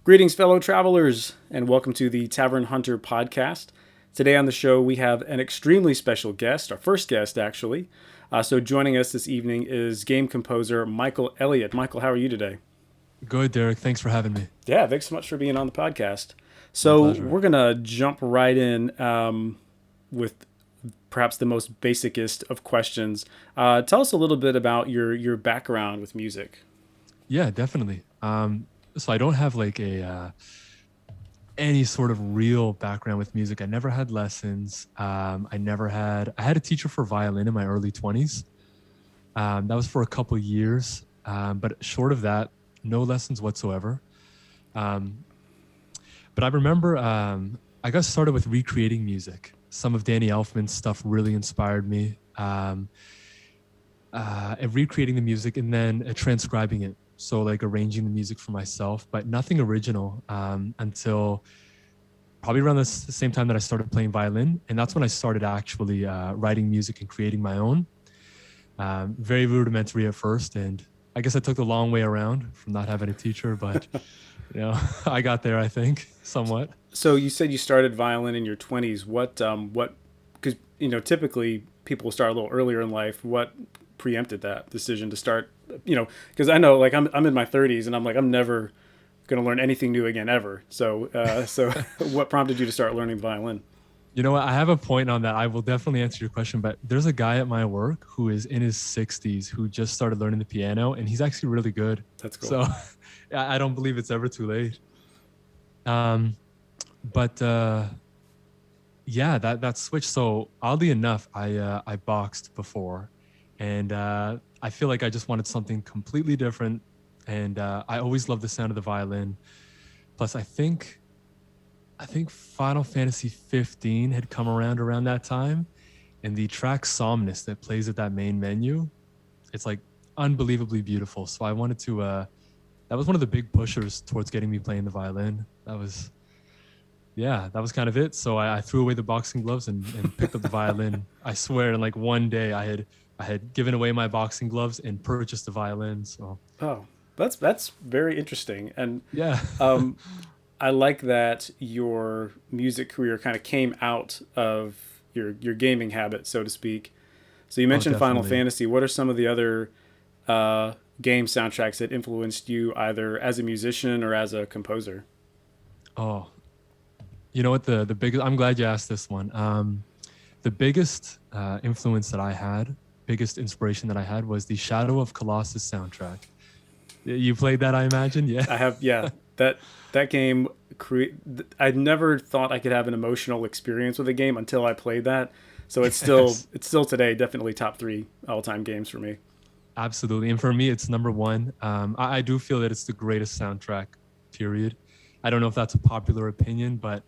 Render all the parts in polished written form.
Greetings, fellow travelers, and welcome to the Tavern Hunter Podcast. Today on the show, we have an extremely special guest, our first guest, actually. So joining us this evening is game composer Michael Elliott. Michael, how are you today? Good, Derek. Thanks for having me. Yeah, thanks so much for being on the podcast. My So pleasure. we're going to jump right in with perhaps the most basicest of questions. Tell us a little bit about your background with music. Yeah, definitely. So I don't have like a any sort of real background with music. I never had lessons. I had a teacher for violin in my early 20s. That was for a couple years. But short of that, no lessons whatsoever. Um, but I remember I got started with recreating music. Some of Danny Elfman's stuff really inspired me. And recreating the music and then transcribing it. So like arranging the music for myself, but nothing original until probably around the same time that I started playing violin. And that's when I started actually writing music and creating my own. Very rudimentary at first. And I guess I took the long way around from not having a teacher, but I got there, I think, somewhat. So you said you started violin in your 20s. What because typically people start a little earlier in life. What preempted that decision to start, because I know, like, I'm in my 30s and I'm like, I'm never going to learn anything new again ever. So what prompted you to start learning violin? You know what? I have a point on that. I will definitely answer your question, but there's a guy at my work who is in his 60s who just started learning the piano, and he's actually really good. That's cool. So I don't believe it's ever too late. Um, but yeah, that switch. So oddly enough, I boxed before, and I feel like I just wanted something completely different. And I always loved the sound of the violin. Plus, I think Final Fantasy 15 had come around that time, and the track Somnus that plays at that main menu, it's like unbelievably beautiful. So I wanted to. That was one of the big pushers towards getting me playing the violin. That was kind of it. So I threw away the boxing gloves and picked up the violin. I swear, in like one day, I had given away my boxing gloves and purchased the violin. So Oh, that's very interesting. And yeah, um, I like that your music career kind of came out of your gaming habit, so to speak. So you oh mentioned Final definitely. Fantasy. What are some of the other game soundtracks that influenced you either as a musician or as a composer? Oh, you know what, the biggest, I'm glad you asked this one. The biggest influence that I had, biggest inspiration that I had was the Shadow of Colossus soundtrack. You played that, I imagine? Yeah. I have, yeah, that game. I never thought I could have an emotional experience with a game until I played that. So it's still Yes, it's still today definitely top three all time games for me. absolutely. And for me, it's number one. I do feel that it's the greatest soundtrack, period. I don't know if that's a popular opinion, but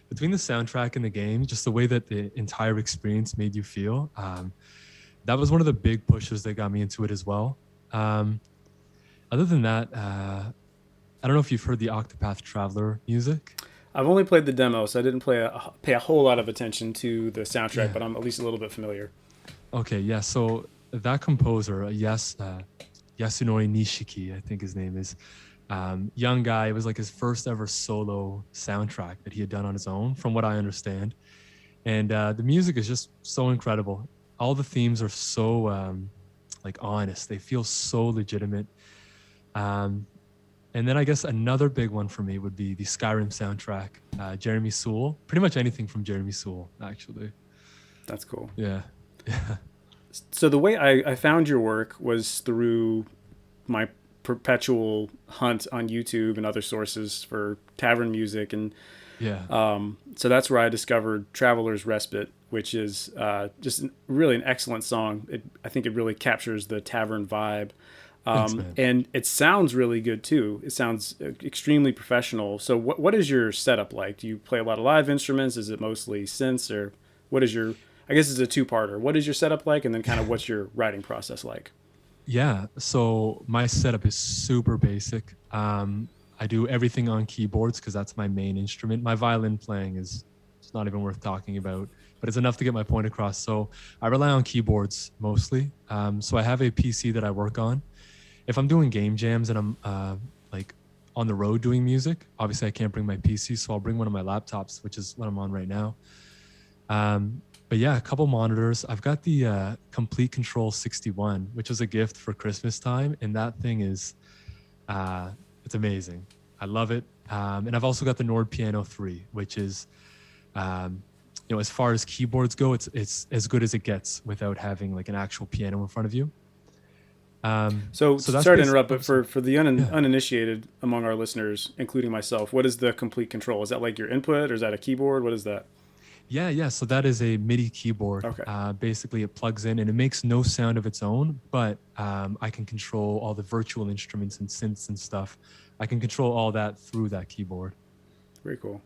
between the soundtrack and the game, just the way that the entire experience made you feel, that was one of the big pushes that got me into it as well. Um, Other than that, I don't know if you've heard the Octopath Traveler music. I've only played the demo, so I didn't pay a whole lot of attention to the soundtrack, Yeah. but I'm at least a little bit familiar. Okay. Yeah. So that composer, Yasunori Nishiki, I think his name is, young guy. It was like his first ever solo soundtrack that he had done on his own, from what I understand. And the music is just so incredible. All the themes are so like honest. They feel so legitimate. Um, And then I guess another big one for me would be the Skyrim soundtrack, Jeremy Soule. Pretty much anything from Jeremy Soule, actually. That's cool. Yeah. Yeah. So the way I found your work was through my perpetual hunt on YouTube and other sources for tavern music, and Yeah. so that's where I discovered "Traveler's Respite," which is just really an excellent song. I think it really captures the tavern vibe, Thanks, man. and it sounds really good too. It sounds extremely professional. So, what is your setup like? Do you play a lot of live instruments? Is it mostly synths, or what is your? I guess it's a two-parter. What is your setup like, and then kind of what's your writing process like? Yeah. So my setup is super basic. I do everything on keyboards because that's my main instrument. My violin playing is it's not even worth talking about, but it's enough to get my point across. So I rely on keyboards mostly. So I have a PC that I work on. If I'm doing game jams and I'm like on the road doing music. Obviously, I can't bring my PC, so I'll bring one of my laptops, which is what I'm on right now. But yeah, a couple monitors. I've got the Complete Control 61, which was a gift for Christmas time, and that thing is it's amazing. I love it. And I've also got the Nord Piano 3, which is as far as keyboards go, it's as good as it gets without having like an actual piano in front of you. So So that's sorry to interrupt, but for the yeah. uninitiated among our listeners, including myself, what is the Complete Control? Is that like your input, or is that a keyboard? What is that? Yeah. So that is a MIDI keyboard. Okay. Basically, it plugs in and it makes no sound of its own, but I can control all the virtual instruments and synths and stuff. I can control all that through that keyboard. Very cool.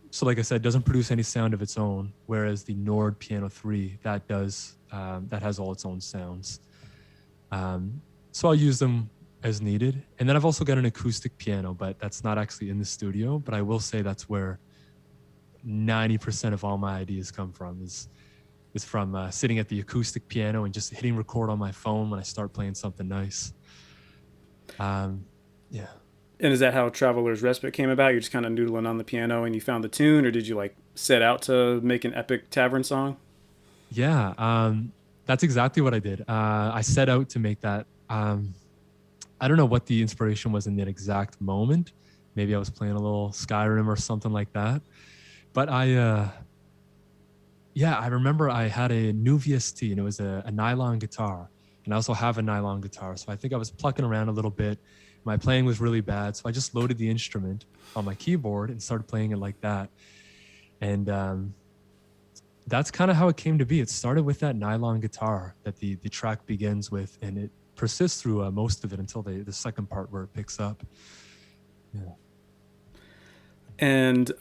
So like I said, it doesn't produce any sound of its own, whereas the Nord Piano 3, that does, that has all its own sounds. So I'll use them as needed. And then I've also got an acoustic piano, but that's not actually in the studio. But I will say that's where 90% of all my ideas come from is from sitting at the acoustic piano and just hitting record on my phone when I start playing something nice. Yeah. And is that how Traveler's Respite came about? You're just kind of noodling on the piano and you found the tune, or did you like set out to make an epic tavern song? Yeah, that's exactly what I did. I set out to make that. I don't know what the inspiration was in that exact moment. Maybe I was playing a little Skyrim or something like that. But I remember I had a new VST and it was a nylon guitar. And I also have a nylon guitar. So I think I was plucking around a little bit. My playing was really bad. So I just loaded the instrument on my keyboard and started playing it like that. And that's kind of how it came to be. It started with that nylon guitar that the track begins with, and it persists through most of it until the second part where it picks up. Yeah. And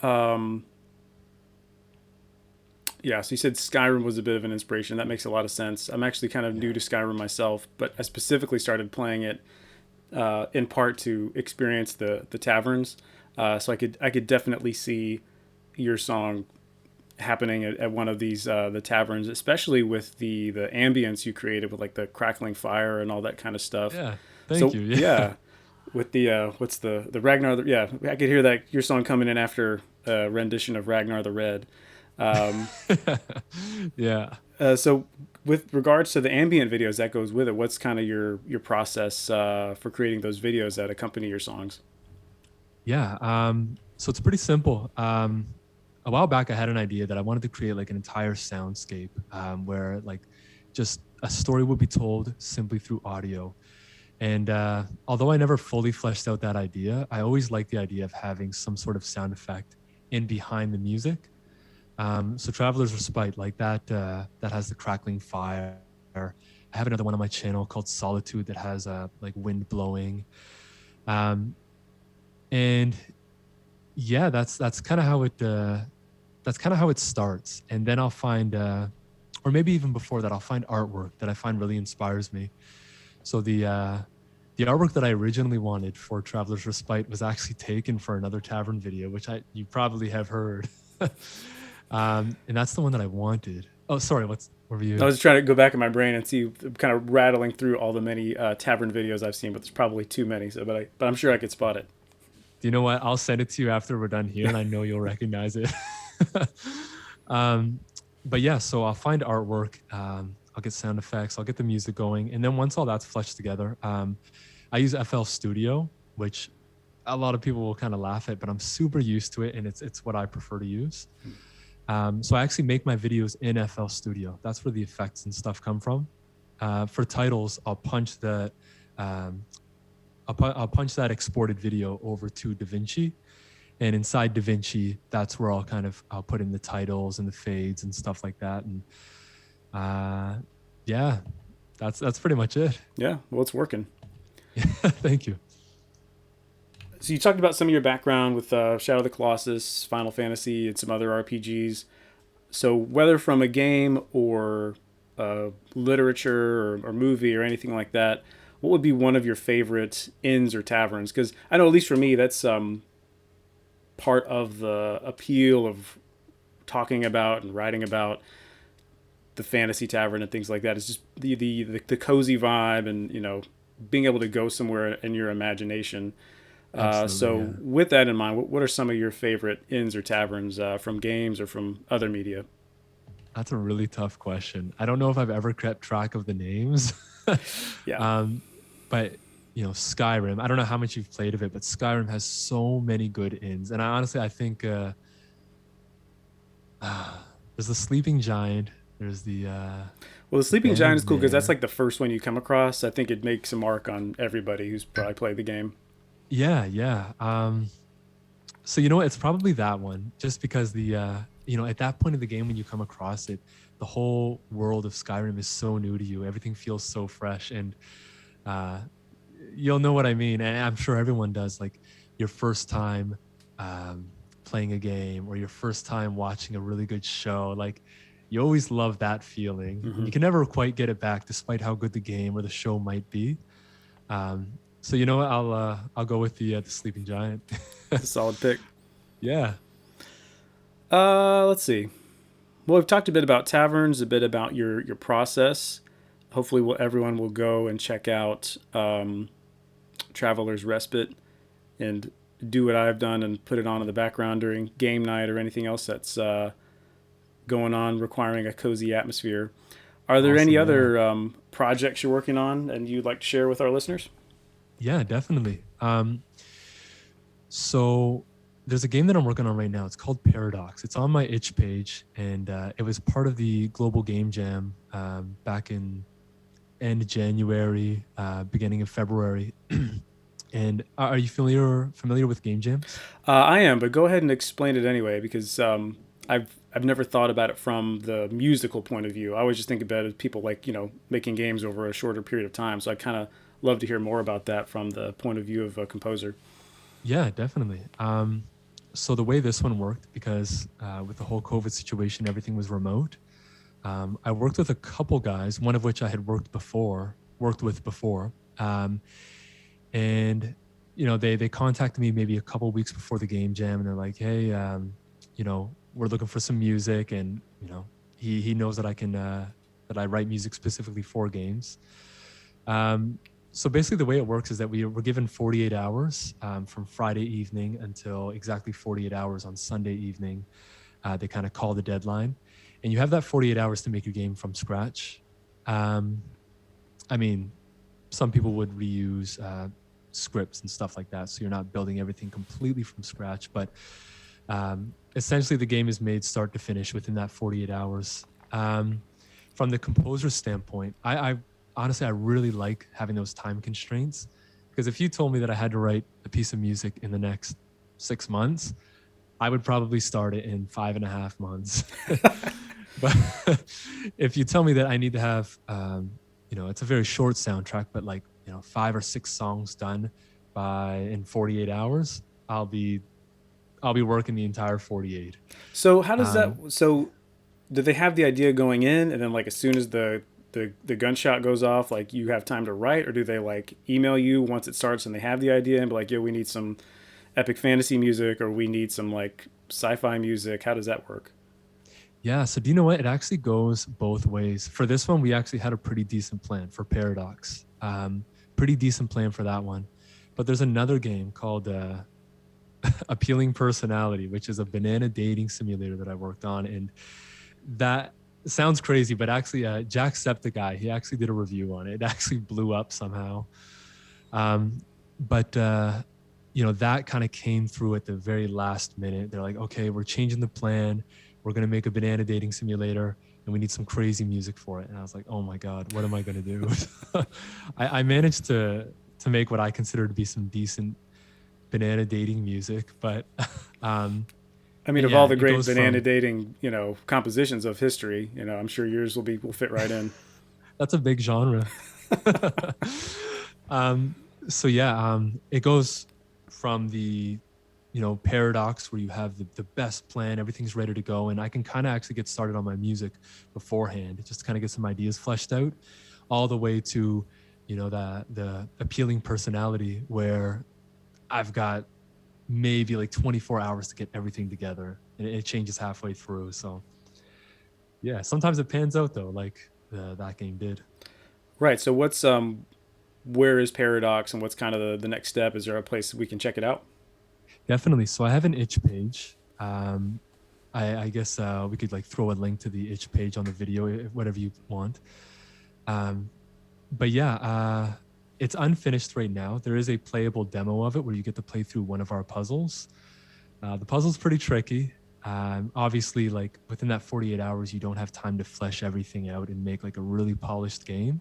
yeah, so you said Skyrim was a bit of an inspiration. That makes a lot of sense. I'm actually kind of new to Skyrim myself, but I specifically started playing it in part to experience the taverns. So I could definitely see your song happening at one of these the taverns, especially with the ambience you created with like the crackling fire and all that kind of stuff. Yeah. Thank So you. yeah, with the what's the Ragnar? Yeah, I could hear that your song coming in after a rendition of Ragnar the Red. Um, Yeah. so with regards to the ambient videos that goes with it, what's kind of your process for creating those videos that accompany your songs? Yeah. So it's pretty simple. A while back, I had an idea that I wanted to create like an entire soundscape where like just a story would be told simply through audio. And although I never fully fleshed out that idea, I always liked the idea of having some sort of sound effect in behind the music. So Traveler's Respite, like that, that has the crackling fire. I have another one on my channel called Solitude that has like wind blowing. And yeah, that's kind of how it starts. And then I'll find, or maybe even before that, I'll find artwork that I find really inspires me. So the artwork that I originally wanted for Traveler's Respite was actually taken for another tavern video, which you probably have heard. And that's the one that I wanted. Oh, sorry. What were you? I was trying to go back in my brain and see, kind of rattling through all the many tavern videos I've seen, but there's probably too many. So, but I'm sure I could spot it. Do you know what? I'll send it to you after we're done here, and I know you'll recognize it. But yeah, so I'll find artwork. I'll get sound effects. I'll get the music going, and then once all that's fleshed together, I use FL Studio, which a lot of people will kind of laugh at, but I'm super used to it, and it's what I prefer to use. So I actually make my videos in FL Studio. That's where the effects and stuff come from. For titles, I'll punch that exported video over to DaVinci, and inside DaVinci, that's where I'll put in the titles and the fades and stuff like that. And yeah, that's pretty much it. Yeah, well, it's working. Thank you. So you talked about some of your background with Shadow of the Colossus, Final Fantasy, and some other RPGs. So whether from a game or literature or movie or anything like that, what would be one of your favorite inns or taverns? Because I know, at least for me, that's part of the appeal of talking about and writing about the fantasy tavern and things like that. It's just the cozy vibe and, being able to go somewhere in your imagination. Absolutely, So yeah. with that in mind, what are some of your favorite inns or taverns from games or from other media? That's a really tough question. I don't know if I've ever kept track of the names. Yeah. um, but Skyrim. I don't know how much you've played of it, but Skyrim has so many good inns, and I think there's the Sleeping Giant. There's Well, the Sleeping Giant is Abandoned cool because that's Mare. like the first one you come across. I think it makes a mark on everybody who's probably played the game. Yeah, yeah. So it's probably that one, just because at that point of the game when you come across it, the whole world of Skyrim is so new to you. Everything feels so fresh, and uh, you'll know what I mean. And I'm sure everyone does. Like your first time um, playing a game, or your first time watching a really good show. Like you always love that feeling, and Mm-hmm. you can never quite get it back, despite how good the game or the show might be. So you know what? I'll go with the Sleeping Giant. It's a solid pick. Yeah. Let's see. Well, we've talked a bit about taverns, a bit about your process. Hopefully, everyone will go and check out Traveler's Respite and do what I've done and put it on in the background during game night or anything else that's going on requiring a cozy atmosphere. Are there any Awesome. Yeah. other projects you're working on and you'd like to share with our listeners? Yeah, definitely. So there's a game that I'm working on right now. It's called Paradox. It's on my itch page, and it was part of the Global Game Jam back in end January, beginning of February. And are you familiar with game jams? I am, but go ahead and explain it anyway because I've never thought about it from the musical point of view. I always just think about it as people like making games over a shorter period of time. So I kind of love to hear more about that from the point of view of a composer. Yeah, definitely. So the way this one worked, because with the whole COVID situation, everything was remote. I worked with a couple guys, one of which I had worked with before, and they contacted me maybe a couple weeks before the game jam, and they're like, "Hey, we're looking for some music," and he knows that I write music specifically for games. Um, so basically, the way it works is that we were given 48 hours from Friday evening until exactly 48 hours on Sunday evening. They kind of call the deadline, and you have that 48 hours to make your game from scratch. Um, I mean, some people would reuse scripts and stuff like that, so you're not building everything completely from scratch. But essentially, the game is made start to finish within that 48 hours. From the composer's standpoint, I honestly, I really like having those time constraints, because if you told me that I had to write a piece of music in the next 6 months, I would probably start it in 5.5 months. But if you tell me that I need to have, it's a very short soundtrack, but like, 5 or 6 songs done in 48 hours, I'll be working the entire 48. So how does that? Um, So do they have the idea going in, and then like as soon as the gunshot goes off, like you have time to write, or do they like email you once it starts and they have the idea and be like, yo, we need some epic fantasy music or we need some like sci-fi music? How does that work? yeah. So do you know what? It actually goes both ways. For this one, we actually had a pretty decent plan for Paradox. Pretty decent plan for that one. But there's another game called Appealing Personality, which is a banana dating simulator that I worked on. And that sounds crazy, but actually, Jacksepticeye, he actually did a review on it. It actually blew up somehow. Um, but that kind of came through at the very last minute. They're like, okay, we're changing the plan. We're going to make a banana dating simulator, and we need some crazy music for it. And I was like, oh my God, what am I going to do? I managed to make what I consider to be some decent banana dating music, but um, I mean, of all yeah, the it great goes banana from dating, compositions of history, I'm sure yours will fit right in. that's a big genre. um, so yeah, it goes from the paradox where you have the best plan, everything's ready to go, and I can kind of actually get started on my music beforehand, just kind of get some ideas fleshed out, all the way to the appealing personality where I've got maybe like 24 hours to get everything together, and it changes halfway through. So yeah, sometimes it pans out though, like that game did. Right. So what's where is Paradox and what's kind of the next step? Is there a place we can check it out? Definitely. So I have an itch page. I guess we could like throw a link to the itch page on the video, whatever you want. But yeah, it's unfinished right now. There is a playable demo of it where you get to play through one of our puzzles. The puzzle's pretty tricky. Obviously, like within that 48 hours, you don't have time to flesh everything out and make like a really polished game.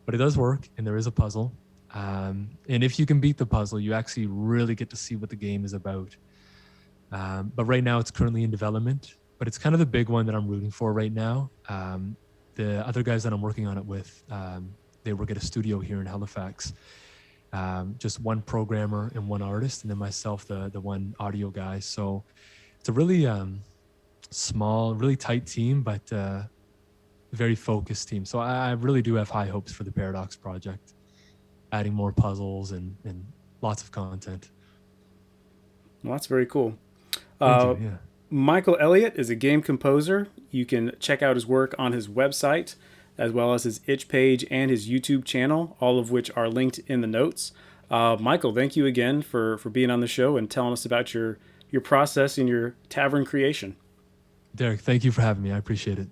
But it does work, and there is a puzzle. And if you can beat the puzzle, you actually really get to see what the game is about. But right now, it's currently in development. But it's kind of the big one that I'm rooting for right now. The other guys that I'm working on it with, they work at a studio here in Halifax. Just one programmer and one artist, and then myself, the one audio guy. So it's a really small, really tight team, but very focused team. So I really do have high hopes for the Paradox project, adding more puzzles and lots of content. Well, that's very cool. Thank you, yeah. Michael Elliott is a game composer. You can check out his work on his website, as well as his itch page and his YouTube channel, all of which are linked in the notes. Michael, thank you again for being on the show and telling us about your process in your tavern creation. Derek, thank you for having me. I appreciate it.